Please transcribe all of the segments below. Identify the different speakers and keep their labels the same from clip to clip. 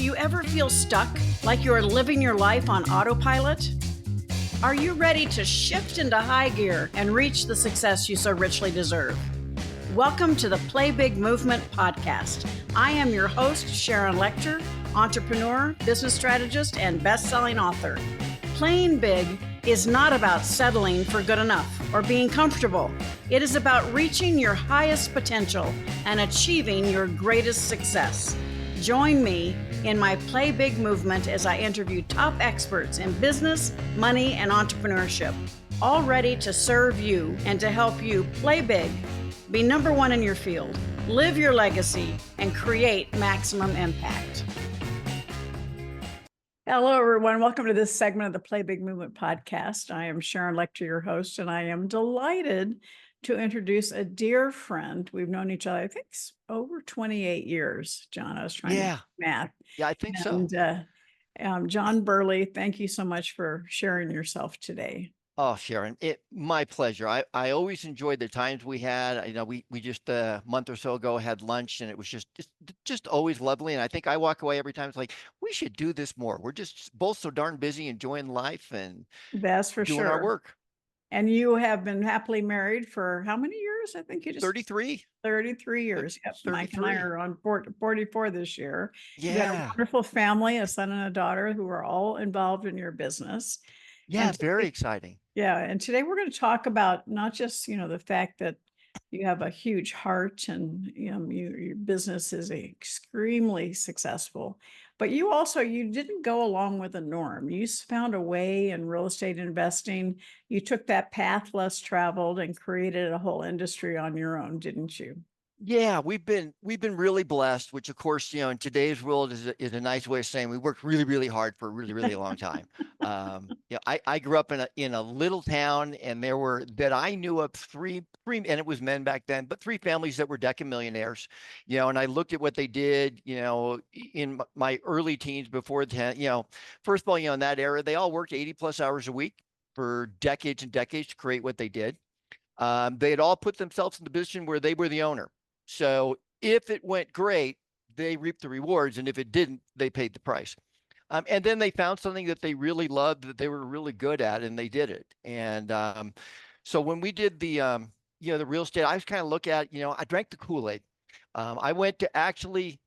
Speaker 1: you ever feel stuck, like you're living your life on autopilot? Are you ready to shift into high gear and reach the success you so richly deserve? Welcome to the Play Big Movement podcast. I am your host, Sharon Lecter, entrepreneur, business strategist, and best-selling author. Playing big is not about settling for good enough or being comfortable. It is about reaching your highest potential and achieving your greatest success. Join me in my Play Big movement as I interview top experts in business, money, and entrepreneurship, all ready to serve you and to help you play big, be number one in your field, live your legacy, and create maximum impact. Hello, everyone. Welcome to this segment of the Play Big Movement podcast. I am Sharon Lecter, your host, and I am delighted to introduce a dear friend. We've known each other, I think, over 28 years, John. I was trying to do math.
Speaker 2: Yeah, I think so.
Speaker 1: And John Burley, thank you so much for sharing yourself today.
Speaker 2: Oh, Sharon, my pleasure. I always enjoyed the times we had. You know, we just a month or so ago had lunch, and it was just always lovely. And I think I walk away every time it's like, we should do this more. We're just both so darn busy enjoying life and
Speaker 1: that's for
Speaker 2: doing
Speaker 1: sure.
Speaker 2: Our work.
Speaker 1: And you have been happily married for how many years? I think you just
Speaker 2: 33.
Speaker 1: 33 years. Yep.
Speaker 2: 33.
Speaker 1: Mike and I are on 44 this year.
Speaker 2: Yeah.
Speaker 1: You got a wonderful family, a son and a daughter who are all involved in your business.
Speaker 2: Yeah, it's very exciting.
Speaker 1: Yeah. And today we're going to talk about not just, the fact that you have a huge heart and your business is extremely successful, but you didn't go along with the norm. You found a way in real estate investing. You took that path less traveled and created a whole industry on your own, didn't you?
Speaker 2: Yeah, we've been really blessed, which of course, in today's world is a nice way of saying we worked really, really hard for a really, really long time. I grew up in a little town, and there were that I knew of three, and it was men back then, but three families that were decamillionaires. And I looked at what they did, in my early teens before 10. First of all, in that era, they all worked 80 plus hours a week for decades and decades to create what they did. They had all put themselves in the position where they were the owner. So if it went great, they reaped the rewards. And if it didn't, they paid the price. And then they found something that they really loved, that they were really good at, and they did it. And so when we did the real estate, I was kind of look at, I drank the Kool-Aid. I went to actually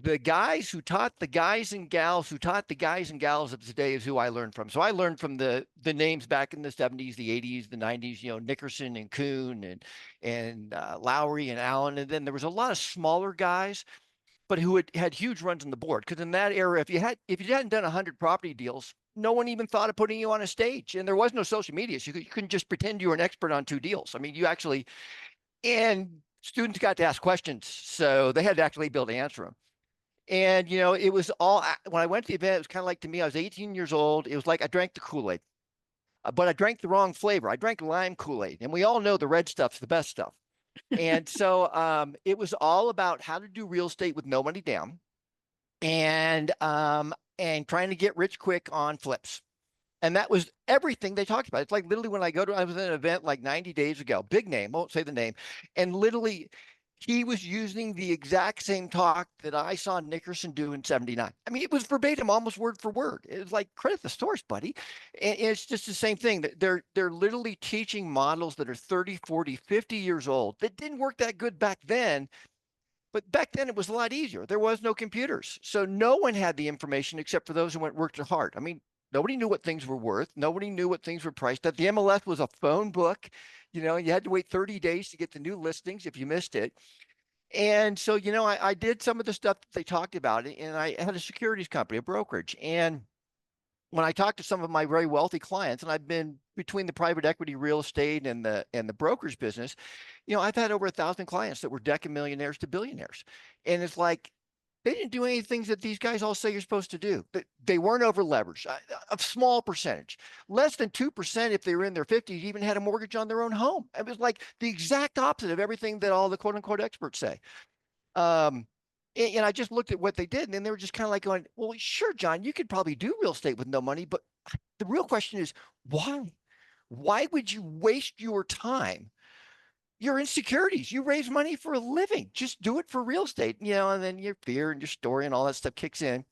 Speaker 2: the guys who taught the guys and gals who taught the guys and gals of today is who I learned from. So I learned from the names back in the 70s, the 80s, the 90s, Nickerson and Kuhn and Lowry and Allen. And then there was a lot of smaller guys, but who had huge runs on the board. Because in that era, if you hadn't done 100 property deals, no one even thought of putting you on a stage. And there was no social media. So you couldn't just pretend you were an expert on 2 deals. I mean, and students got to ask questions. So they had to actually be able to answer them. And, it was all, when I went to the event, it was kind of like, to me, I was 18 years old. It was like I drank the Kool-Aid, but I drank the wrong flavor. I drank lime Kool-Aid, and we all know the red stuff's the best stuff. And so it was all about how to do real estate with no money down and trying to get rich quick on flips. And that was everything they talked about. It's like literally when I was at an event like 90 days ago, big name, won't say the name, and literally he was using the exact same talk that I saw Nickerson do in 79. I mean, it was verbatim, almost word for word. It was like, credit the source, buddy. And it's just the same thing. They're literally teaching models that are 30, 40, 50 years old that didn't work that good back then. But back then it was a lot easier. There was no computers. So no one had the information except for those who worked hard. I mean, nobody knew what things were worth. Nobody knew what things were priced at. The MLS was a phone book. You had to wait 30 days to get the new listings if you missed it. And so, I did some of the stuff that they talked about, and I had a securities company, a brokerage. And when I talked to some of my very wealthy clients, and I've been between the private equity real estate and the brokerage business, I've had over 1,000 clients that were decamillionaires to billionaires. And it's like, they didn't do any of the things that these guys all say you're supposed to do. They weren't over leveraged, a small percentage, less than 2% if they were in their 50s, even had a mortgage on their own home. It was like the exact opposite of everything that all the quote unquote experts say. And I just looked at what they did, and then they were just kind of like going, well, sure, John, you could probably do real estate with no money, but the real question is why? Why would you waste your time You're in securities. You raise money for a living. Just do it for real estate, and then your fear and your story and all that stuff kicks in.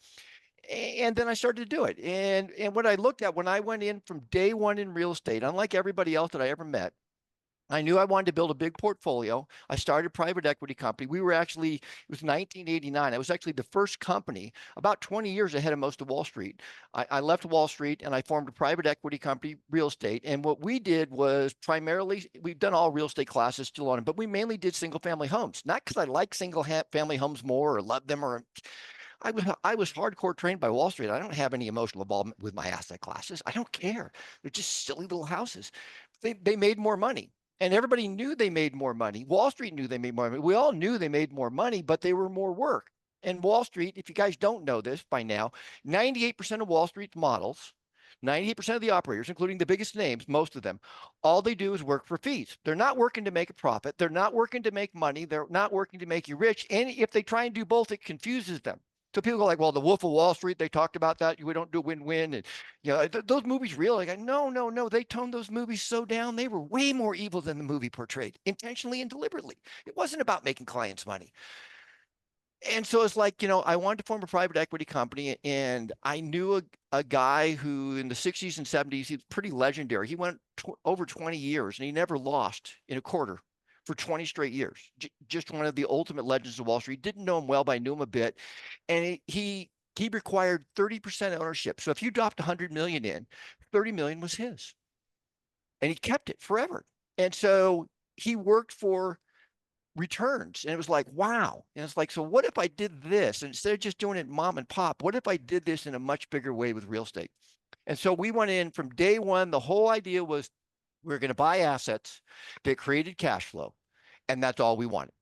Speaker 2: And then I started to do it. And what I looked at when I went in from day one in real estate, unlike everybody else that I ever met, I knew I wanted to build a big portfolio. I started a private equity company. It was 1989. I was actually the first company, about 20 years ahead of most of Wall Street. I left Wall Street and I formed a private equity company, real estate. And what we did was primarily, we've done all real estate classes still on it, but we mainly did single family homes. Not because I like single family homes more or love them, or I was hardcore trained by Wall Street. I don't have any emotional involvement with my asset classes. I don't care. They're just silly little houses. They made more money. And everybody knew they made more money. Wall Street knew they made more money. We all knew they made more money, but they were more work. And Wall Street, if you guys don't know this by now, 98% of Wall Street's models, 98% of the operators, including the biggest names, most of them, all they do is work for fees. They're not working to make a profit. They're not working to make money. They're not working to make you rich. And if they try and do both, it confuses them. So people go like, well, the Wolf of Wall Street, they talked about that. We don't do win-win. And those movies real? Like, no, no, no. They toned those movies so down. They were way more evil than the movie portrayed, intentionally and deliberately. It wasn't about making clients money. And so it's like, I wanted to form a private equity company, and I knew a guy who in the 60s and 70s, he was pretty legendary. He went over 20 years and he never lost in a quarter for 20 straight years. Just one of the ultimate legends of Wall Street. Didn't know him well, but I knew him a bit. And he required 30% ownership. So if you dropped 100 million in, 30 million was his. And he kept it forever. And so he worked for returns, and it was like, wow. And it's like, so what if I did this, and instead of just doing it mom and pop, what if I did this in a much bigger way with real estate? And so we went in from day one. The whole idea was we were going to buy assets that created cash flow, and that's all we wanted.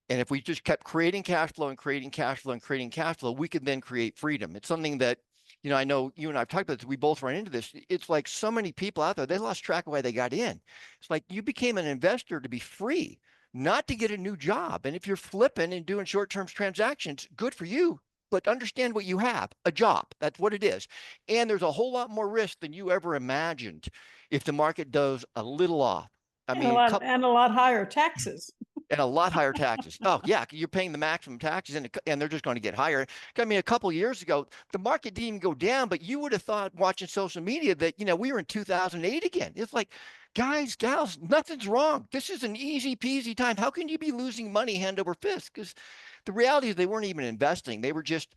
Speaker 2: And if we just kept creating cash flow and creating cash flow and creating cash flow, we could then create freedom. It's something that, I know you and I've talked about this. We both run into this. It's like so many people out there, they lost track of why they got in. It's like you became an investor to be free, not to get a new job. And if you're flipping and doing short-term transactions, good for you. But understand what you have, a job. That's what it is. And there's a whole lot more risk than you ever imagined if the market does a little off. I
Speaker 1: And a
Speaker 2: mean,
Speaker 1: lot and a lot higher taxes.
Speaker 2: and a lot higher taxes. Oh yeah, you're paying the maximum taxes, and they're just going to get higher. I mean, a couple of years ago, the market didn't even go down, but you would have thought watching social media that we were in 2008 again. It's like, guys, gals, nothing's wrong. This is an easy peasy time. How can you be losing money hand over fist? Because the reality is they weren't even investing. They were just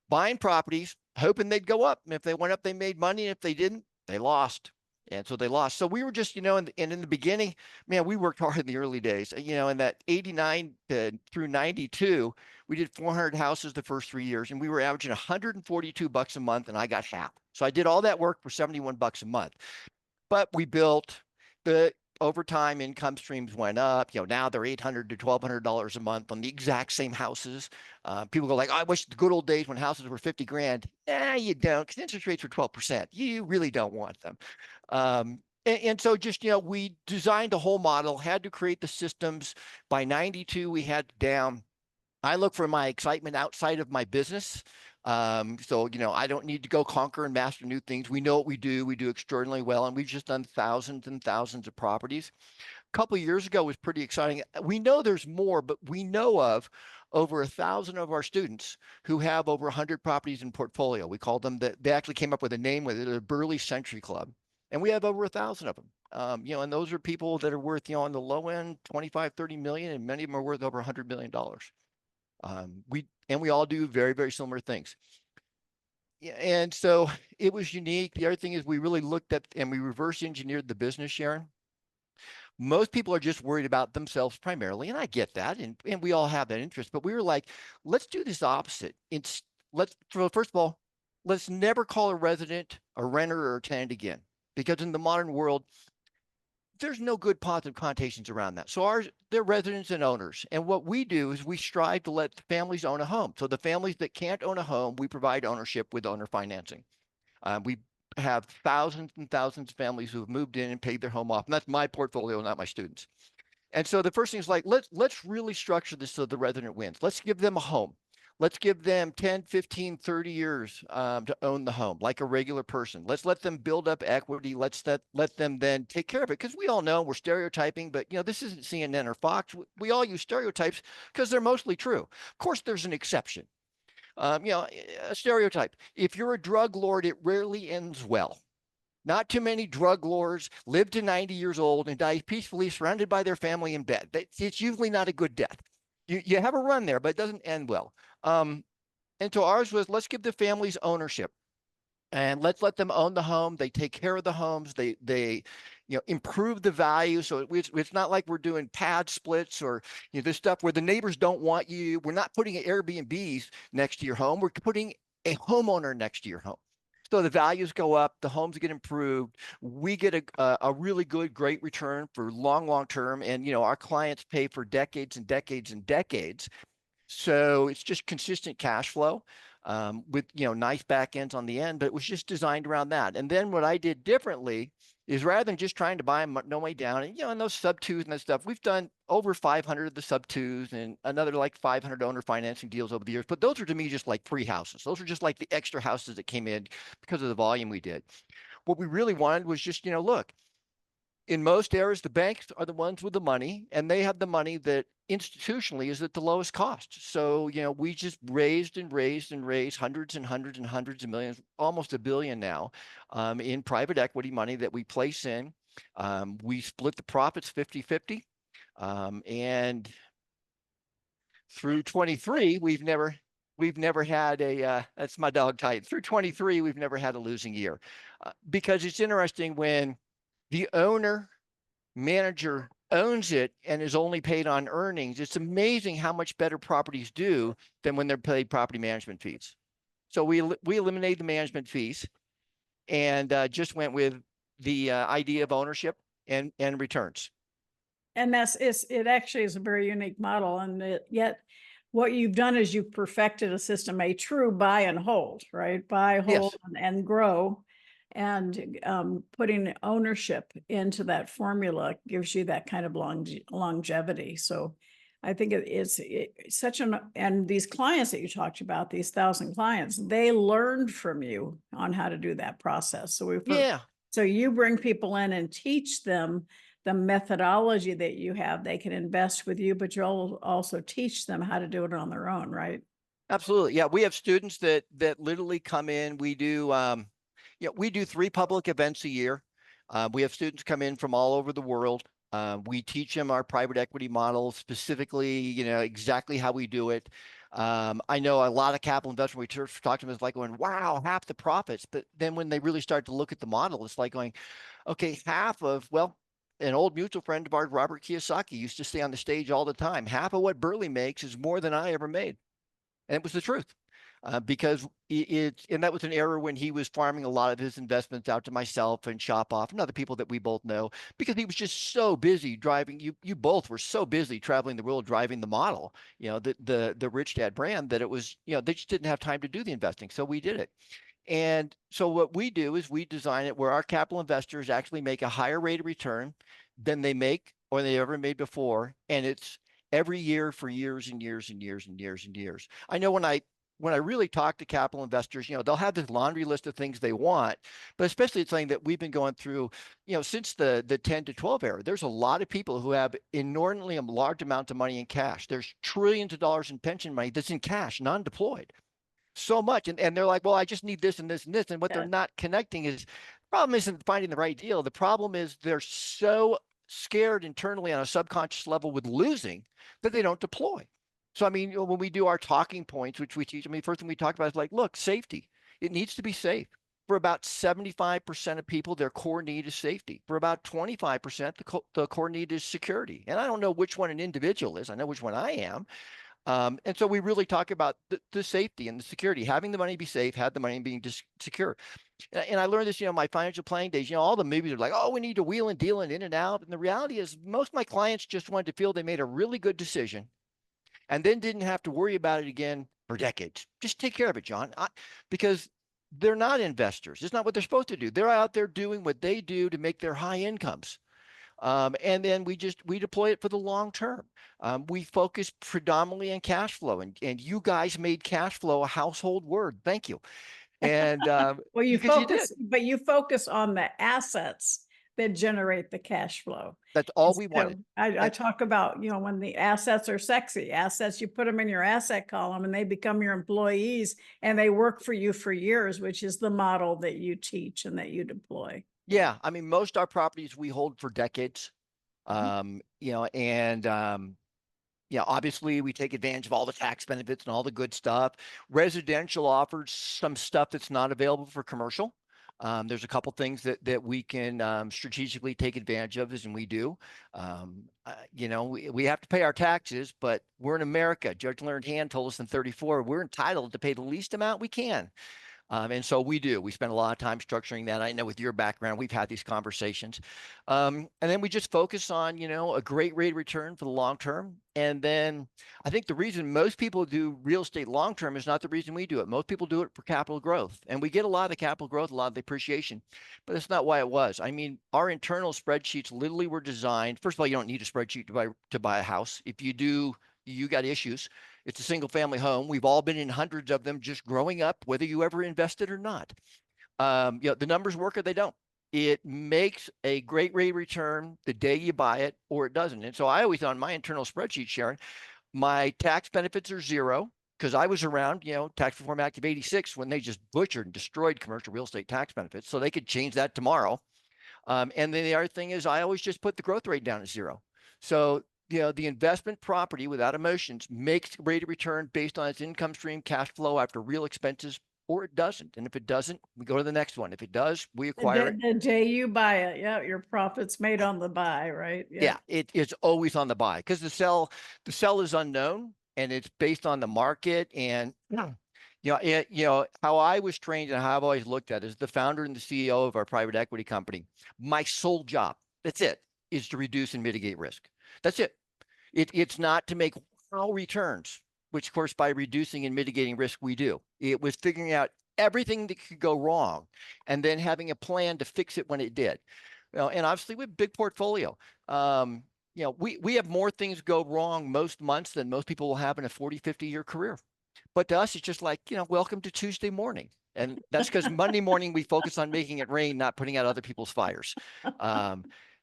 Speaker 2: buying properties, hoping they'd go up. And if they went up, they made money. And if they didn't, they lost. And so they lost. So we were just, and in the beginning, man, we worked hard in the early days. In that 89 through 92, we did 400 houses the first 3 years, and we were averaging $142 a month, and I got half. So I did all that work for $71 a month. But we built over time, income streams went up. Now they're $800 to $1,200 a month on the exact same houses. People go like, I wish the good old days when houses were 50 grand. You don't, because interest rates were 12%. You really don't want them. And so just, we designed a whole model, had to create the systems. By 92, we had down. I look for my excitement outside of my business. So, I don't need to go conquer and master new things. We know what we do. We do extraordinarily well. And we've just done thousands and thousands of properties. A couple of years ago was pretty exciting. We know there's more, but we know of over 1,000 of our students who have over 100 properties in portfolio. We call them they actually came up with a name with it, the Burley Century Club. And we have over 1,000 of them. And those are people that are worth, on the low end, 25, 30 million, and many of them are worth over $100 million. We all do very, very similar things. Yeah, and so it was unique. The other thing is we really looked at and we reverse engineered the business, Sharon. Most people are just worried about themselves primarily, and I get that, and we all have that interest. But we were like, let's do this opposite. First of all, let's never call a resident a renter or a tenant again, because in the modern world, there's no good positive connotations around that. So they're residents and owners. And what we do is we strive to let the families own a home. So the families that can't own a home, we provide ownership with owner financing. We have thousands and thousands of families who have moved in and paid their home off. And that's my portfolio, not my students. And so the first thing is like, let's really structure this so the resident wins. Let's give them a home. Let's give them 10, 15, 30 years to own the home like a regular person. Let's let them build up equity. Let's let them then take care of it. Because we all know we're stereotyping, but this isn't CNN or Fox. We all use stereotypes because they're mostly true. Of course, there's an exception. A stereotype. If you're a drug lord, it rarely ends well. Not too many drug lords live to 90 years old and die peacefully surrounded by their family in bed. It's usually not a good death. You have a run there, but it doesn't end well. Um, and so ours was, let's give the families ownership and let's let them own the home. They take care of the homes. They improve the value. So it's not like we're doing pad splits or this stuff where the neighbors don't want you. We're not putting Airbnbs next to your home. We're putting a homeowner next to your home. So the values go up, the homes get improved. We get a really good, great return for long term. And our clients pay for decades and decades and decades. So it's just consistent cash flow with nice back ends on the end, but it was just designed around that. And then what I did differently is rather than just trying to buy them no way down, and and those sub twos and that stuff, we've done over 500 of the sub twos and another like 500 owner financing deals over the years. But those are to me just like free houses. Those are just like the extra houses that came in because of the volume we did. What we really wanted was just look, in most areas, the banks are the ones with the money, and they have the money that institutionally is at the lowest cost. So, we just raised and raised and raised hundreds and hundreds and hundreds of millions, almost $1 billion now, in private equity money that we place in. We split the profits 50-50. And through 23, we've never had that's my dog Titan. Through 23, we've never had a losing year. Because it's interesting when the manager owns it and is only paid on earnings. It's amazing how much better properties do than when they're paid property management fees. So we eliminated the management fees and just went with the idea of ownership and returns.
Speaker 1: And it actually is a very unique model. And yet what you've done is you've perfected a system, a true buy and hold, right? Buy, hold,
Speaker 2: Yes.
Speaker 1: and grow. And putting ownership into that formula gives you that kind of longevity. So I think it's such and these clients that you talked about, these 1,000 clients, they learned from you on how to do that process. So you bring people in and teach them the methodology that you have. They can invest with you, but you'll also teach them how to do it on their own, right?
Speaker 2: Absolutely. Yeah, we have students that literally come in. We do we do 3 public events a year. We have students come in from all over the world. We teach them our private equity model, specifically, exactly how we do it. I know a lot of capital investors, we talk to them, it's like going, wow, half the profits. But then when they really start to look at the model, it's like going, okay, an old mutual friend of ours, Robert Kiyosaki, used to say on the stage all the time, half of what Burley makes is more than I ever made. And it was the truth. Because and that was an era when he was farming a lot of his investments out to myself and Shop Off and other people that we both know, because he was just so busy driving. You both were so busy traveling the world driving the model, the Rich Dad brand, that it was, they just didn't have time to do the investing. So we did it. And so what we do is we design it where our capital investors actually make a higher rate of return than they make or they ever made before. And it's every year for years and years and years and years and years. I know when I really talk to capital investors, they'll have this laundry list of things they want, but especially it's something that we've been going through, since the 10 to 12 era. There's a lot of people who have inordinately large amounts of money in cash. There's trillions of dollars in pension money that's in cash, non-deployed. So much. And they're like, well, I just need this and this and this. And what they're not connecting is, the problem isn't finding the right deal. The problem is they're so scared internally on a subconscious level with losing that they don't deploy. So, I mean, when we do our talking points, which we teach, first thing we talk about is like, look, safety. It needs to be safe. For about 75% of people, their core need is safety. For about 25%, the core need is security. And I don't know which one an individual is. I know which one I am. And so we really talk about the safety and the security, having the money be safe, have the money being secure. And I learned this, my financial planning days, all the movies are like, oh, we need to wheel and deal and in and out. And the reality is most of my clients just wanted to feel they made a really good decision and then didn't have to worry about it again for decades. Just take care of it, John, because they're not investors. It's not what they're supposed to do. They're out there doing what they do to make their high incomes. And then we deploy it for the long term. We focus predominantly on cash flow, and you guys made cash flow a household word. Thank you. And
Speaker 1: Well,
Speaker 2: because you did.
Speaker 1: you focus on the assets that generate the cash flow.
Speaker 2: That's all we
Speaker 1: Instead
Speaker 2: wanted.
Speaker 1: of, I talk about, when the assets are sexy assets, you put them in your asset column and they become your employees and they work for you for years, which is the model that you teach and that you deploy.
Speaker 2: Yeah, I mean, most our properties we hold for decades. And obviously we take advantage of all the tax benefits and all the good stuff. Residential offers some stuff that's not available for commercial. There's a couple things that we can strategically take advantage of, and we do. We have to pay our taxes, but we're in America. Judge Learned Hand told us in 34, we're entitled to pay the least amount we can. And so we do. We spend a lot of time structuring that. I know with your background, we've had these conversations. And then we just focus on, a great rate of return for the long term. And then I think the reason most people do real estate long term is not the reason we do it. Most people do it for capital growth. And we get a lot of the capital growth, a lot of the appreciation, but that's not why it was. I mean, our internal spreadsheets literally were designed. First of all, you don't need a spreadsheet to buy a house. If you do, you got issues. It's a single family home. We've all been in hundreds of them just growing up, whether you ever invested or not. The numbers work or they don't. It makes a great rate of return the day you buy it or it doesn't. And so I always, on my internal spreadsheet, Sharon, my tax benefits are zero because I was around, Tax Reform Act of 86 when they just butchered and destroyed commercial real estate tax benefits. So they could change that tomorrow. And then the other thing is I always just put the growth rate down to zero. So the investment property without emotions makes rate of return based on its income stream, cash flow after real expenses, or it doesn't. And if it doesn't, we go to the next one. If it does, we acquire it.
Speaker 1: The day you buy it, yeah, your profit's made on the buy, right?
Speaker 2: Yeah, it's always on the buy because the sell is unknown and it's based on the market. And how I was trained and how I've always looked at it as the founder and the CEO of our private equity company. My sole job, that's it, is to reduce and mitigate risk. That's it. It's not to make wow returns, which of course by reducing and mitigating risk we do. It was figuring out everything that could go wrong and then having a plan to fix it when it did. And obviously we have a big portfolio. We have more things go wrong most months than most people will have in a 40, 50-year career. But to us, it's just like, welcome to Tuesday morning. And that's because Monday morning we focus on making it rain, not putting out other people's fires.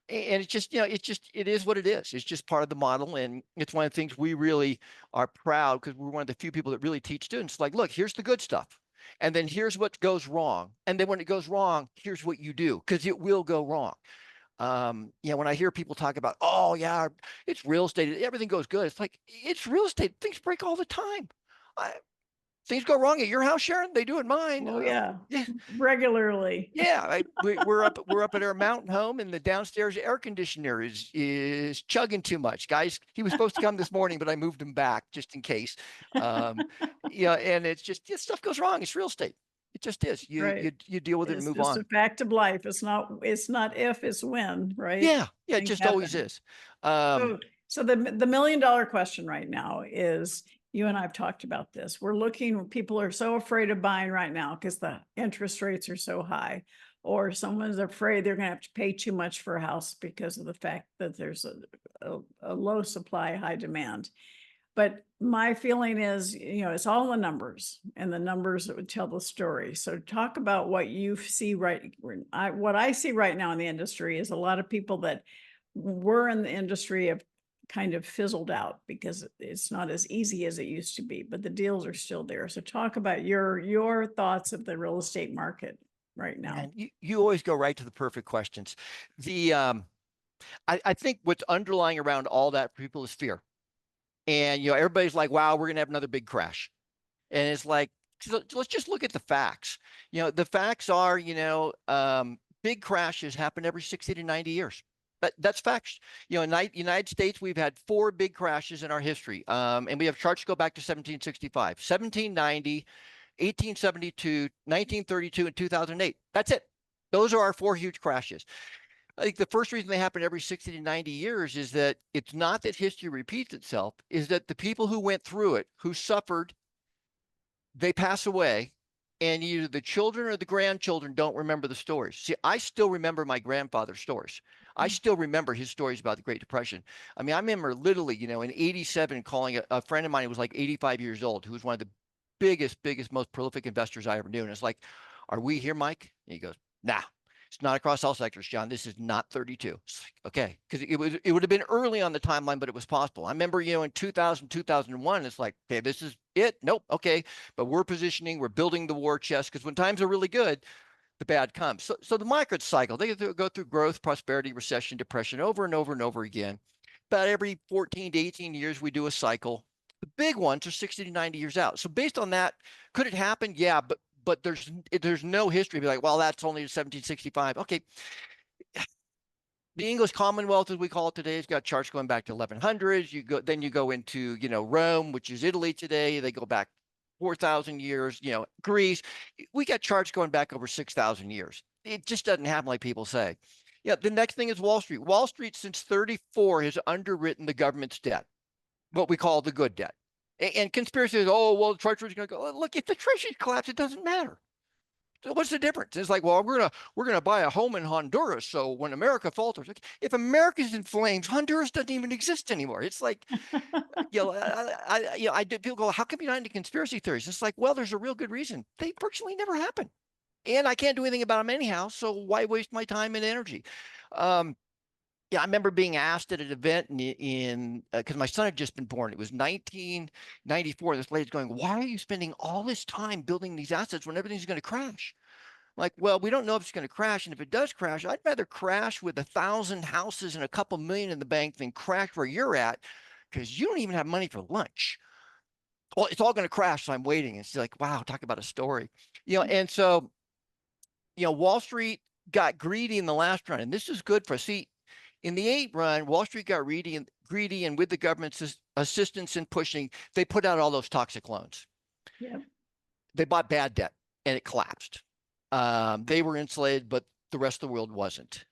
Speaker 2: And it's just, it is what it is. It's just part of the model. And it's one of the things we really are proud because we're one of the few people that really teach students like, look, here's the good stuff. And then here's what goes wrong. And then when it goes wrong, here's what you do because it will go wrong. When I hear people talk about, oh yeah, it's real estate, everything goes good. It's like, it's real estate. Things break all the time. Things go wrong at your house, Sharon. They do at mine.
Speaker 1: Oh yeah, regularly.
Speaker 2: Yeah, we're up at our mountain home, and the downstairs air conditioner is chugging too much, guys. He was supposed to come this morning, but I moved him back just in case. And it's just stuff goes wrong. It's real estate. It just is. You deal with it and move on.
Speaker 1: It's just a fact of life. It's not if, it's when, right?
Speaker 2: Yeah, it just always is.
Speaker 1: So the $1 million question right now is. You and I have talked about this. People are so afraid of buying right now because the interest rates are so high, or someone's afraid they're going to have to pay too much for a house because of the fact that there's a low supply, high demand. But my feeling is, it's all in the numbers and the numbers that would tell the story. So talk about what you see what I see right now in the industry is a lot of people that were in the industry have kind of fizzled out because it's not as easy as it used to be, but the deals are still there. So talk about your thoughts of the real estate market right now.
Speaker 2: And you always go right to the perfect questions. I think what's underlying around all that for people is fear. And, everybody's like, wow, we're going to have another big crash. And it's like, let's just look at the facts. The facts are, big crashes happen every 60 to 90 years. That's facts. In the United States, we've had 4 big crashes in our history. And we have charts go back to 1765, 1790, 1872, 1932, and 2008. That's it. Those are our 4 huge crashes. I think the first reason they happen every 60 to 90 years is that it's not that history repeats itself, is that the people who went through it, who suffered, they pass away. And either the children or the grandchildren don't remember the stories. See, I still remember my grandfather's stories. I still remember his stories about the Great Depression. I mean, I remember literally, in 87 calling a friend of mine who was like 85 years old, who was one of the biggest, most prolific investors I ever knew. And it's like, are we here, Mike? And he goes, nah, it's not across all sectors, John. This is not 32. It's like, okay. Because it would have been early on the timeline, but it was possible. I remember, in 2000, 2001, it's like, okay, this is it. Nope. Okay. But we're positioning, we're building the war chest, because when times are really good, the bad comes. So the market cycle, they go through growth, prosperity, recession, depression over and over and over again. About every 14 to 18 years, we do a cycle. The big ones are 60 to 90 years out. So based on that, could it happen? Yeah, but there's no history. Be like, well, that's only 1765. Okay. The English Commonwealth, as we call it today, has got charts going back to 1100s. Then you go into, Rome, which is Italy today. They go back 4,000 years, Greece. We got charts going back over 6,000 years. It just doesn't happen like people say. Yeah, the next thing is Wall Street. Wall Street since 34 has underwritten the government's debt, what we call the good debt. And conspiracy is, oh, well, the treasury's going to go. Look, if the treasury collapses, it doesn't matter. So what's the difference? It's like, well, we're gonna buy a home in Honduras, so when America falters, if America's in flames, Honduras doesn't even exist anymore. It's like, people go, how come you're not into conspiracy theories? It's like, well, there's a real good reason. They virtually never happen, and I can't do anything about them anyhow. So why waste my time and energy? Yeah, I remember being asked at an event in because my son had just been born. It was 1994. This lady's going, why are you spending all this time building these assets when everything's going to crash? Like, well, we don't know if it's going to crash. And if it does crash, I'd rather crash with 1,000 houses and a couple million in the bank than crash where you're at, because you don't even have money for lunch. Well, it's all going to crash. So I'm waiting. And she's like, wow, talk about a story. And so, Wall Street got greedy in the last run. And this is good for us. See, in the 8 run, Wall Street got greedy, and with the government's assistance in pushing, they put out all those toxic loans.
Speaker 1: Yeah.
Speaker 2: They bought bad debt, and it collapsed. They were insulated, but the rest of the world wasn't.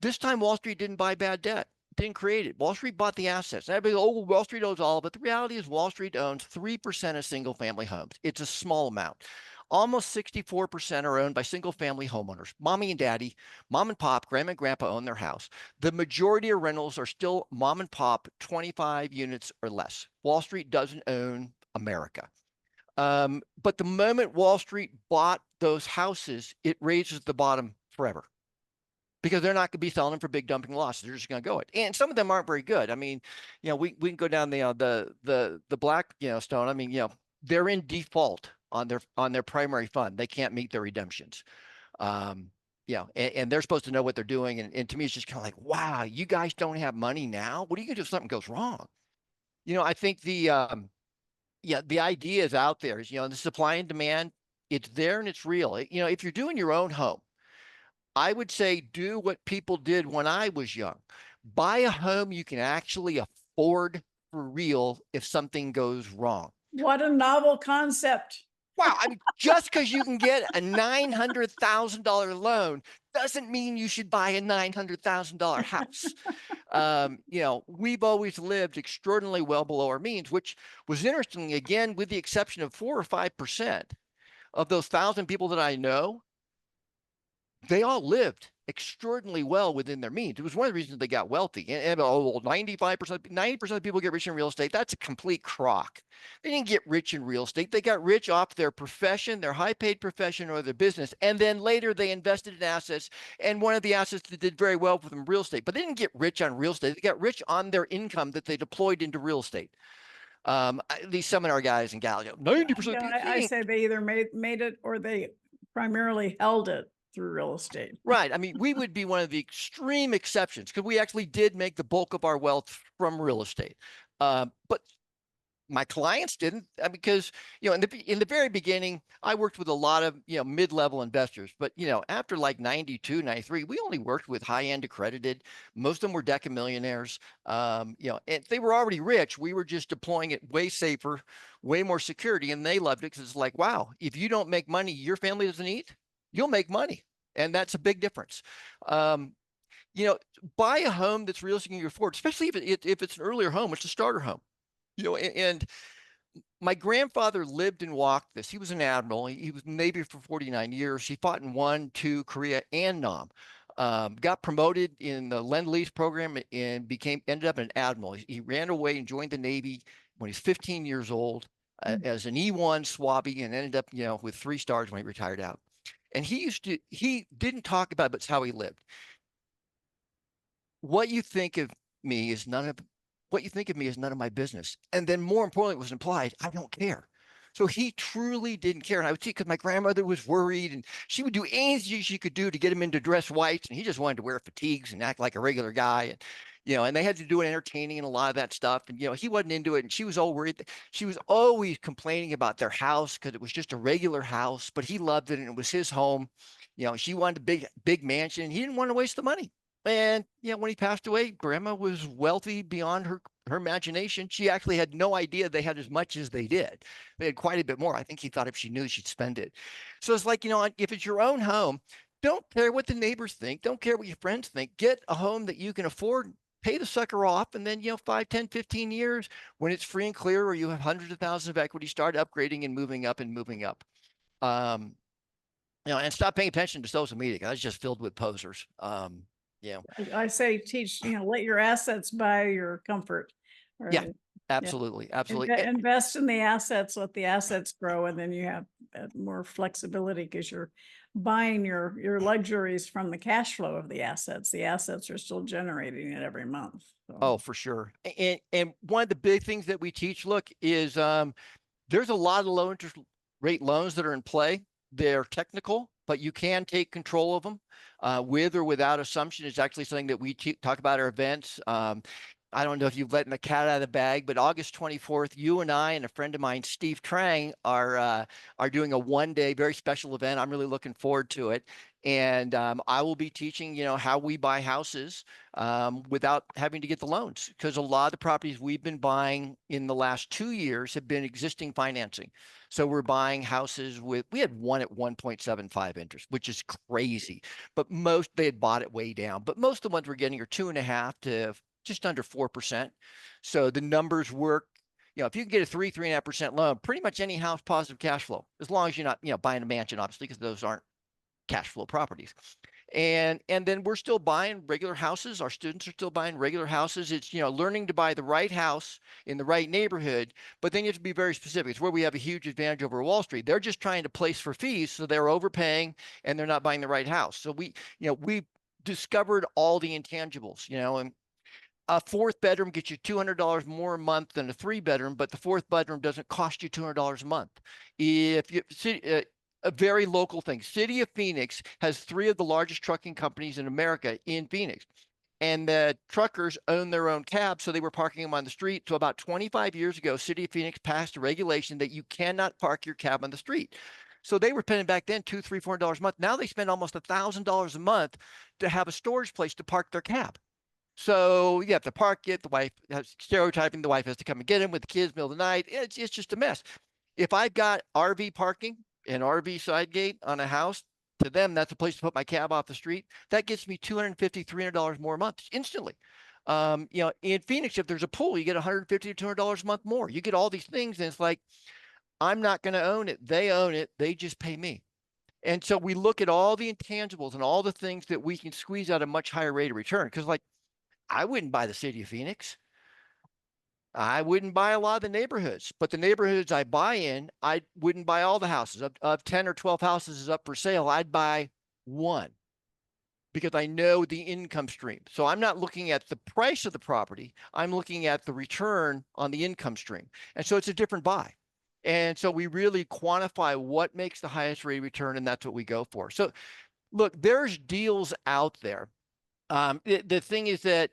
Speaker 2: This time, Wall Street didn't buy bad debt, didn't create it. Wall Street bought the assets. And everybody goes, oh, Wall Street owns all of it. The reality is Wall Street owns 3% of single-family homes. It's a small amount. Almost 64% are owned by single-family homeowners. Mommy and daddy, mom and pop, grandma and grandpa own their house. The majority of rentals are still mom and pop, 25 units or less. Wall Street doesn't own America. But the moment Wall Street bought those houses, it raises the bottom forever, because they're not going to be selling them for big dumping losses. They're just going to go it. And some of them aren't very good. I mean, we can go down the Blackstone. I mean, they're in default on their primary fund. They can't meet their redemptions. And they're supposed to know what they're doing. And to me, it's just kind of like, wow, you guys don't have money now. What are you going to do if something goes wrong? I think the idea is out there is, the supply and demand, it's there and it's real. If you're doing your own home, I would say do what people did when I was young. Buy a home you can actually afford for real if something goes wrong.
Speaker 1: What a novel concept.
Speaker 2: Wow. I mean, just because you can get a $900,000 loan doesn't mean you should buy a $900,000 house. We've always lived extraordinarily well below our means, which was interesting, again, with the exception of 4 or 5% of those 1,000 people that I know. They all lived extraordinarily well within their means. It was one of the reasons they got wealthy. And 90% of people get rich in real estate. That's a complete crock. They didn't get rich in real estate. They got rich off their profession, their high-paid profession, or their business. And then later they invested in assets. And one of the assets that did very well for them, real estate. But they didn't get rich on real estate. They got rich on their income that they deployed into real estate. These seminar guys and gals, 90%.
Speaker 1: I say they either made it or they primarily held it through real estate.
Speaker 2: Right. I mean, we would be one of the extreme exceptions, because we actually did make the bulk of our wealth from real estate. But my clients didn't, because, in the very beginning, I worked with a lot of, mid-level investors. But, after like 92, 93, we only worked with high-end accredited. Most of them were decamillionaires. And they were already rich. We were just deploying it way safer, way more security. And they loved it, because it's like, wow, if you don't make money your family doesn't eat, you'll make money. And that's a big difference. Buy a home that's realistic you can afford, especially if it's an earlier home, it's a starter home. And my grandfather lived and walked this. He was an admiral. He was in the Navy for 49 years. He fought in 1, 2, Korea, and Nam. got promoted in the Lend-Lease program and ended up an admiral. He ran away and joined the Navy when he's 15 years old as an E1 Swabby and ended up, with 3 stars when he retired out. And he didn't talk about it, but it's how he lived. What you think of me is none of what you think of me is none of my business. And then more importantly, it was implied, I don't care. So he truly didn't care. And I would see because my grandmother was worried and she would do anything she could do to get him into dress whites. And he just wanted to wear fatigues and act like a regular guy. And, and they had to do it entertaining and a lot of that stuff. And, he wasn't into it. And she was all worried. She was always complaining about their house because it was just a regular house, but he loved it and it was his home. She wanted a big mansion. He didn't want to waste the money. And when he passed away, Grandma was wealthy beyond her imagination. She actually had no idea they had as much as they did. They had quite a bit more. I think he thought if she knew, she'd spend it. So it's like, if it's your own home, don't care what the neighbors think. Don't care what your friends think. Get a home that you can afford, pay the sucker off. And then, 5, 10, 15 years when it's free and clear, or you have hundreds of thousands of equity, start upgrading and moving up and moving up. And stop paying attention to social media. That's just filled with posers. Yeah.
Speaker 1: I say teach, let your assets buy your comfort.
Speaker 2: Right? Yeah, absolutely. Absolutely.
Speaker 1: Invest in the assets, let the assets grow, and then you have more flexibility because you're buying your luxuries from the cash flow of the assets. The assets are still generating it every month. So.
Speaker 2: Oh, for sure. And one of the big things that we teach, look, is there's a lot of low interest rate loans that are in play. They're technical, but you can take control of them with or without assumption. Is actually something that we talk about our events. I don't know if you've let the cat out of the bag, but August 24th, you and I and a friend of mine, Steve Trang, are doing a one-day very special event. I'm really looking forward to it. And I will be teaching, how we buy houses without having to get the loans, because a lot of the properties we've been buying in the last 2 years have been existing financing. So we're buying houses we had one at 1.75 interest, which is crazy. But they had bought it way down. But most of the ones we're getting are 2.5 to just under 4%. So the numbers work. If you can get a 3.5% loan, pretty much any house positive cash flow, as long as you're not, buying a mansion, obviously, because those aren't cash flow properties. And then we're still buying regular houses. Our students are still buying regular houses. It's, learning to buy the right house in the right neighborhood, but then you have to be very specific. It's where we have a huge advantage over Wall Street. They're just trying to place for fees, so they're overpaying and they're not buying the right house. So we discovered all the intangibles, and a 4th bedroom gets you $200 more a month than a 3-bedroom, but the 4th bedroom doesn't cost you $200 a month. If you a very local thing. City of Phoenix has 3 of the largest trucking companies in America in Phoenix. And the truckers own their own cabs, so they were parking them on the street. So about 25 years ago, City of Phoenix passed a regulation that you cannot park your cab on the street. So they were paying back then $200, $300, $400 a month. Now they spend almost $1,000 a month to have a storage place to park their cab. So you have to park it. The wife has stereotyping. The wife has to come and get him with the kids middle of the night. It's just a mess. If I've got RV parking, an RV side gate on a house, to them, that's a place to put my cab off the street. That gets me $250, $300 more a month instantly. In Phoenix, if there's a pool, you get $150 to $200 a month more. You get all these things, and it's like, I'm not going to own it. They own it. They just pay me. And so we look at all the intangibles and all the things that we can squeeze out a much higher rate of return. Because, I wouldn't buy the city of Phoenix. I wouldn't buy a lot of the neighborhoods, but the neighborhoods I buy in, I wouldn't buy all the houses. Of 10 or 12 houses is up for sale, I'd buy 1 because I know the income stream. So I'm not looking at the price of the property. I'm looking at the return on the income stream. And so it's a different buy. And so we really quantify what makes the highest rate of return, and that's what we go for. So look, there's deals out there. The thing is that,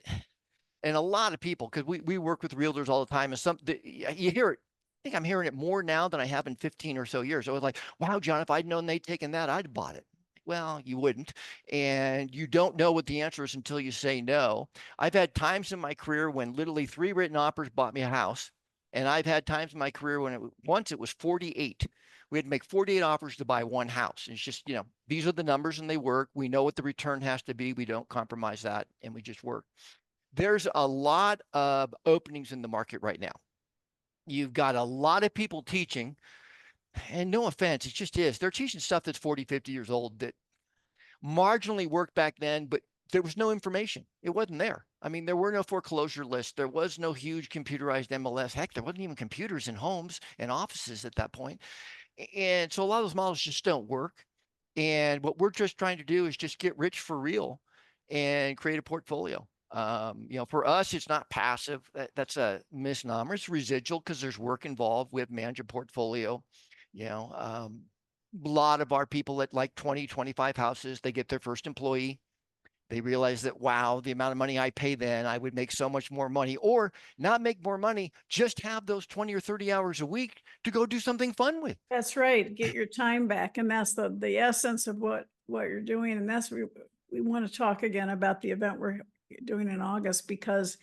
Speaker 2: and a lot of people, because we work with realtors all the time, and you hear it. I think I'm hearing it more now than I have in 15 or so years. I was like, wow, John, if I'd known they'd taken that, I'd have bought it. Well, you wouldn't. And you don't know what the answer is until you say no. I've had times in my career when literally 3 written offers bought me a house. And I've had times in my career when once it was 48. We had to make 48 offers to buy 1 house. And it's just, these are the numbers and they work. We know what the return has to be. We don't compromise that, and we just work. There's a lot of openings in the market right now. You've got a lot of people teaching, and no offense, it just is. They're teaching stuff that's 40, 50 years old that marginally worked back then, but there was no information. It wasn't there. I mean, there were no foreclosure lists. There was no huge computerized MLS. Heck, there wasn't even computers in homes and offices at that point. And so a lot of those models just don't work. And what we're just trying to do is just get rich for real and create a portfolio. For us, it's not passive. That's a misnomer. It's residual because there's work involved with manage a portfolio. You know, a lot of our people at like 20, 25 houses, they get their first employee. They realize that, wow, the amount of money I pay then, I would make so much more money, or not make more money, just have those 20 or 30 hours a week to go do something fun with.
Speaker 1: That's right. Get your time back. And that's the essence of what you're doing. And that's, we want to talk again about the event we're doing in August, because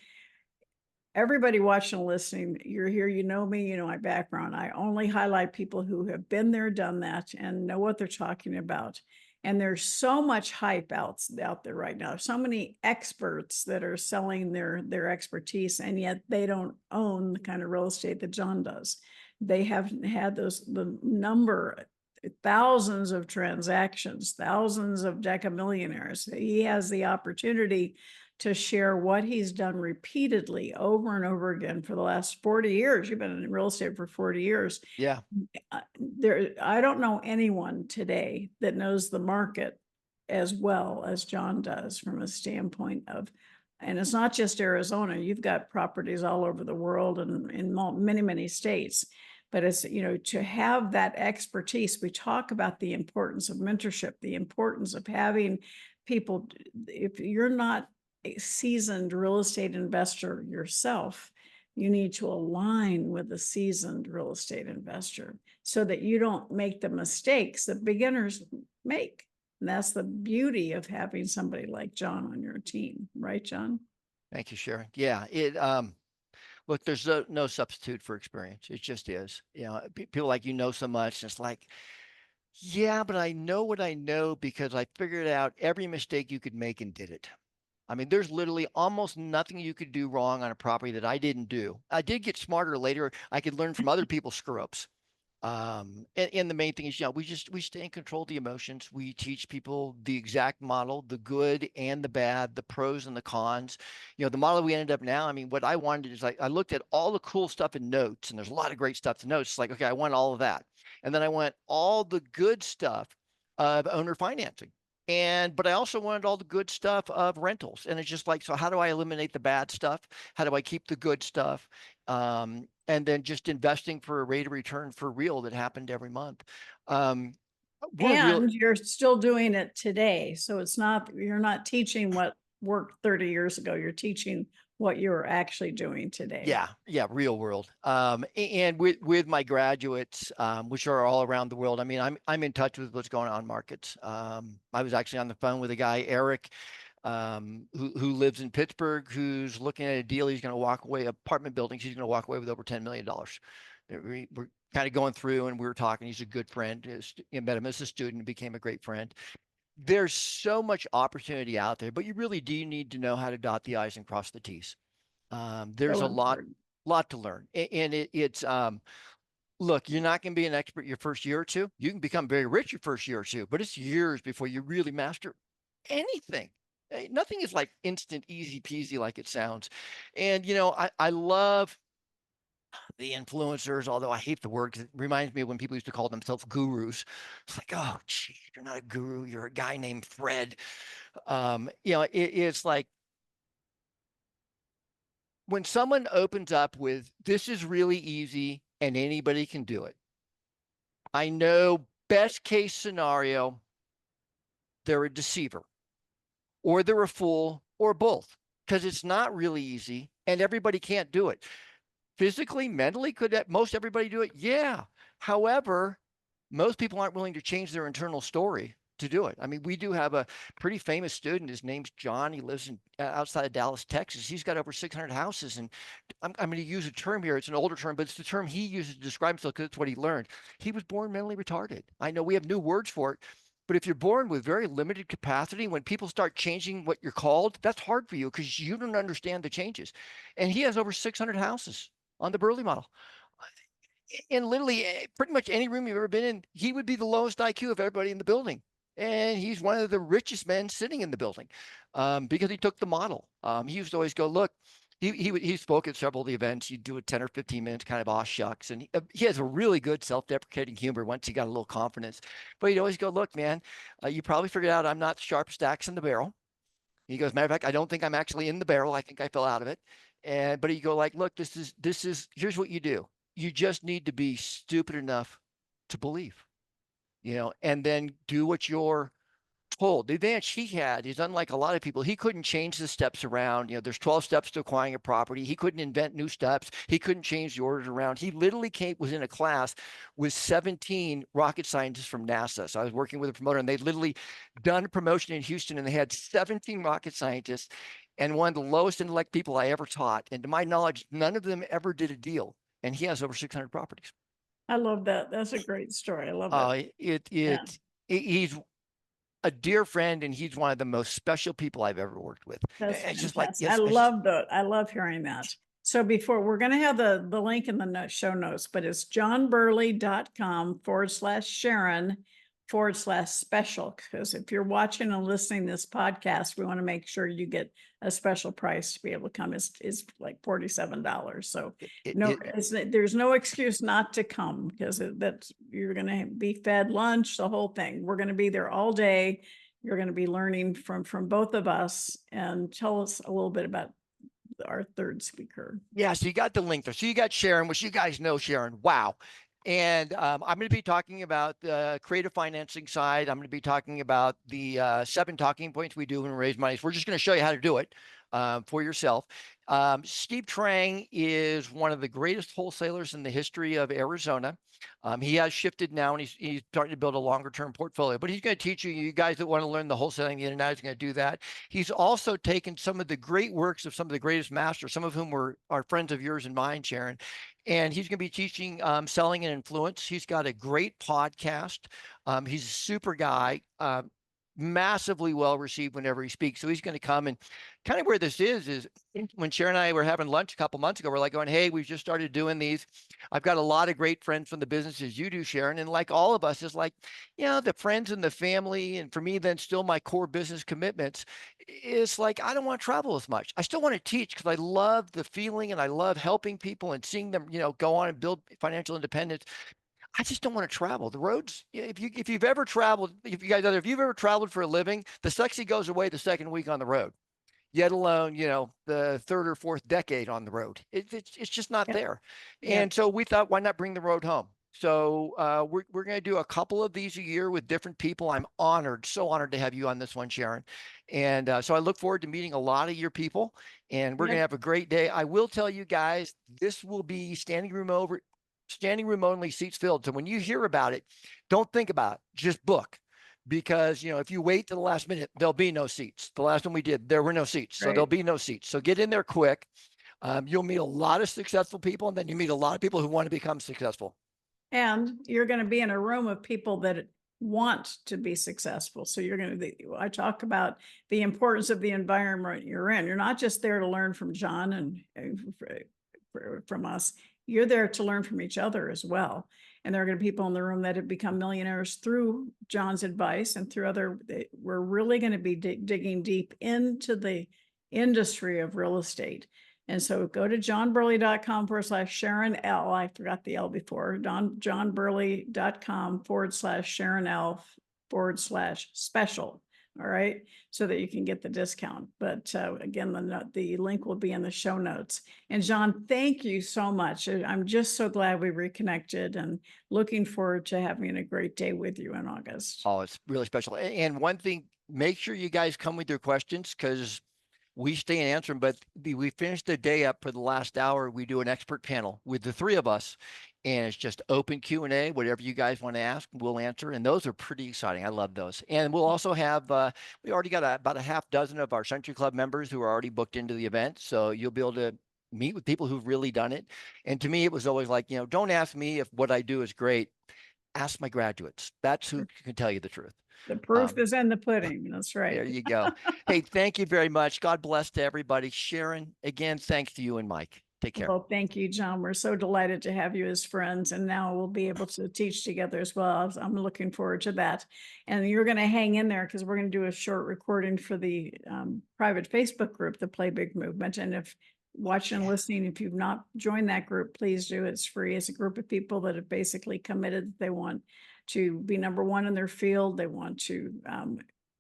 Speaker 1: everybody watching and listening, you're here, you know me, you know my background. I only highlight people who have been there, done that, and know what they're talking about. And there's so much hype out there right now. So many experts that are selling their expertise, and yet they don't own the kind of real estate that John does. They haven't had the number, thousands of transactions, thousands of decamillionaires. He has the opportunity to share what he's done repeatedly over and over again for the last 40 years. You've been in real estate for 40 years.
Speaker 2: Yeah.
Speaker 1: I don't know anyone today that knows the market as well as John does, from a standpoint of, and it's not just Arizona, you've got properties all over the world and in many, many states. But it's, to have that expertise, we talk about the importance of mentorship, the importance of having people. If you're not a seasoned real estate investor yourself, you need to align with a seasoned real estate investor so that you don't make the mistakes that beginners make. And that's the beauty of having somebody like John on your team, right, John?
Speaker 2: Thank you, Sharon. Yeah, look, there's no substitute for experience. It just is. People like so much. And it's like, yeah, but I know what I know because I figured out every mistake you could make and did it. I mean, there's literally almost nothing you could do wrong on a property that I didn't do. I did get smarter later. I could learn from other people's screw ups. And the main thing is, we stay in control of the emotions. We teach people the exact model, the good and the bad, the pros and the cons. The model we ended up now, I mean, what I wanted is, like, I looked at all the cool stuff in notes, and there's a lot of great stuff in notes. It's like, okay, I want all of that. And then I want all the good stuff of owner financing. But I also wanted all the good stuff of rentals. And it's just like, so how do I eliminate the bad stuff? How do I keep the good stuff? And then just investing for a rate of return for real that happened every month.
Speaker 1: And you're still doing it today. So you're not teaching what worked 30 years ago. You're teaching what you're actually doing today.
Speaker 2: Yeah, real world. And with my graduates, which are all around the world, I mean, I'm in touch with what's going on in markets. I was actually on the phone with a guy, Eric, who lives in Pittsburgh, who's looking at a deal. He's going to walk away, apartment buildings. He's going to walk away with over $10 million. We're kind of going through, and we were talking. He's a good friend. I met him as a student and became a great friend. There's so much opportunity out there, but you really do need to know how to dot the I's and cross the T's. There's a lot to learn. And it's, look, you're not going to be an expert your first year or two. You can become very rich your first year or two, but it's years before you really master anything. Nothing is like instant, easy peasy like it sounds. And, I love the influencers, although I hate the word because it reminds me of when people used to call themselves gurus. It's like, oh, gee, you're not a guru. You're a guy named Fred. It's like when someone opens up with, this is really easy and anybody can do it. I know best case scenario, they're a deceiver or they're a fool or both, because it's not really easy and everybody can't do it. Physically, mentally, could most everybody do it? Yeah. However, most people aren't willing to change their internal story to do it. I mean, we do have a pretty famous student. His name's John. He lives outside of Dallas, Texas. He's got over 600 houses. And I'm going to use a term here. It's an older term, but it's the term he uses to describe himself because it's what he learned. He was born mentally retarded. I know we have new words for it, but if you're born with very limited capacity, when people start changing what you're called, that's hard for you because you don't understand the changes. And he has over 600 houses on the Burley model. In literally pretty much any room you've ever been in, he would be the lowest IQ of everybody in the building. and he's one of the richest men sitting in the building, because he took the model. He used to always go, look, he spoke at several of the events. He'd do it 10 or 15 minutes, kind of aw shucks. And he has a really good self-deprecating humor once he got a little confidence. But he'd always go, look, man, you probably figured out I'm not the sharpest axe in the barrel. He goes, matter of fact, I don't think I'm actually in the barrel. I think I fell out of it. And but you go like, look, this is here's what you do. You just need to be stupid enough to believe, and then do what you're told. The advantage he had is, unlike a lot of people, he couldn't change the steps around. There's 12 steps to acquiring a property. He couldn't invent new steps. He couldn't change the orders around. He literally was in a class with 17 rocket scientists from NASA. So I was working with a promoter, and they'd literally done a promotion in Houston, and they had 17 rocket scientists and one of the lowest intellect people I ever taught. And to my knowledge, none of them ever did a deal. And he has over 600 properties.
Speaker 1: I love that. That's a great story. I love
Speaker 2: it.
Speaker 1: Yeah.
Speaker 2: He's a dear friend, and he's one of the most special people I've ever worked with.
Speaker 1: That's
Speaker 2: it's just like,
Speaker 1: fantastic.
Speaker 2: yes,
Speaker 1: I love that. I love hearing that. So before, we're going to have the link in the show notes, but it's johnburley.com/Sharon/special. Because if you're watching and listening to this podcast, we want to make sure you get a special price to be able to come. Is like $47. So there's no excuse not to come, because that's, you're going to be fed lunch, the whole thing. We're going to be there all day. You're going to be learning from both of us. And tell us a little bit about our third speaker.
Speaker 2: Yeah, so you got the link there. So you got Sharon, which you guys know Sharon. Wow. And I'm going to be talking about the creative financing side. I'm going to be talking about the 7 talking points we do when we raise money. So we're just going to show you how to do it for yourself. Steve Trang is one of the greatest wholesalers in the history of Arizona. He has shifted now, and he's starting to build a longer term portfolio, but he's going to teach you guys that want to learn the wholesaling the internet, is going to do that. He's also taken some of the great works of some of the greatest masters, some of whom are friends of yours and mine, Sharon. And he's going to be teaching selling and influence. He's got a great podcast. He's a super guy. Massively well received whenever he speaks. So he's going to come, and kind of where this is when Sharon and I were having lunch a couple months ago, we're like going, hey, we've just started doing these. I've got a lot of great friends from the businesses you do, Sharon. And like all of us, is like, the friends and the family. And for me, then still my core business commitments is like, I don't want to travel as much. I still want to teach because I love the feeling and I love helping people and seeing them, go on and build financial independence. I just don't want to travel. The roads, if you've ever traveled, if you've ever traveled for a living, the sexy goes away the second week on the road, yet alone, the third or fourth decade on the road. It's just not there. And so we thought, why not bring the road home? So we're going to do a couple of these a year with different people. I'm honored, so honored to have you on this one, Sharon. And so I look forward to meeting a lot of your people, and we're going to have a great day. I will tell you guys, this will be standing room only, seats filled. So when you hear about it, don't think about it, just book. Because, if you wait to the last minute, there'll be no seats. The last one we did, there were no seats. So there'll be no seats. So get in there quick. You'll meet a lot of successful people, and then you meet a lot of people who want to become successful.
Speaker 1: And you're going to be in a room of people that want to be successful. So I talk about the importance of the environment you're in. You're not just there to learn from John and from us. You're there to learn from each other as well. And there are going to be people in the room that have become millionaires through John's advice and through we're really going to be digging deep into the industry of real estate. And so go to johnburley.com/Sharon L. I forgot the L before. johnburley.com/Sharon L/special. All right. So that you can get the discount. But again, the link will be in the show notes. And John, thank you so much. I'm just so glad we reconnected, and looking forward to having a great day with you in August.
Speaker 2: Oh, it's really special. And one thing, make sure you guys come with your questions, because we stay and answer them, but we finish the day up for the last hour. We do an expert panel with the 3 of us, and it's just open Q&A. Whatever you guys want to ask, we'll answer. And those are pretty exciting. I love those. And we'll also have, we already got about a half dozen of our Century Club members who are already booked into the event. So you'll be able to meet with people who've really done it. And to me, it was always like, don't ask me if what I do is great. Ask my graduates. That's who can tell you the truth.
Speaker 1: The proof is in the pudding. That's right.
Speaker 2: There you go. Hey, thank you very much. God bless to everybody. Sharon, again, thanks to you and Mike. Take care.
Speaker 1: Well, thank you, John. We're so delighted to have you as friends, and now we'll be able to teach together as well. I'm looking forward to that. And you're going to hang in there because we're going to do a short recording for the private Facebook group, the Play Big Movement. And if watching and listening, if you've not joined that group, please do. It's free. It's a group of people that have basically committed that they want to be number one in their field. They want to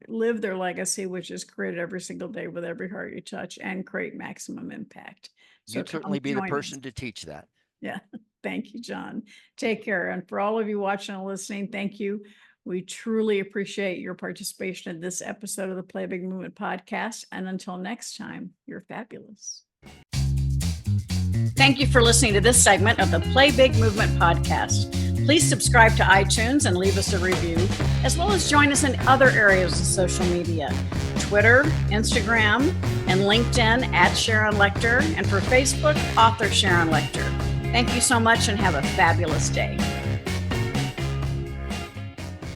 Speaker 1: live their legacy, which is created every single day with every heart you touch, and create maximum impact. So
Speaker 2: You'd certainly be the person to teach that.
Speaker 1: Yeah. Thank you, John. Take care. And for all of you watching and listening, thank you. We truly appreciate your participation in this episode of the Play Big Movement podcast. And until next time, you're fabulous. Thank you for listening to this segment of the Play Big Movement podcast. Please subscribe to iTunes and leave us a review, as well as join us in other areas of social media, Twitter, Instagram, and LinkedIn at Sharon Lechter, and for Facebook, author Sharon Lechter. Thank you so much and have a fabulous day.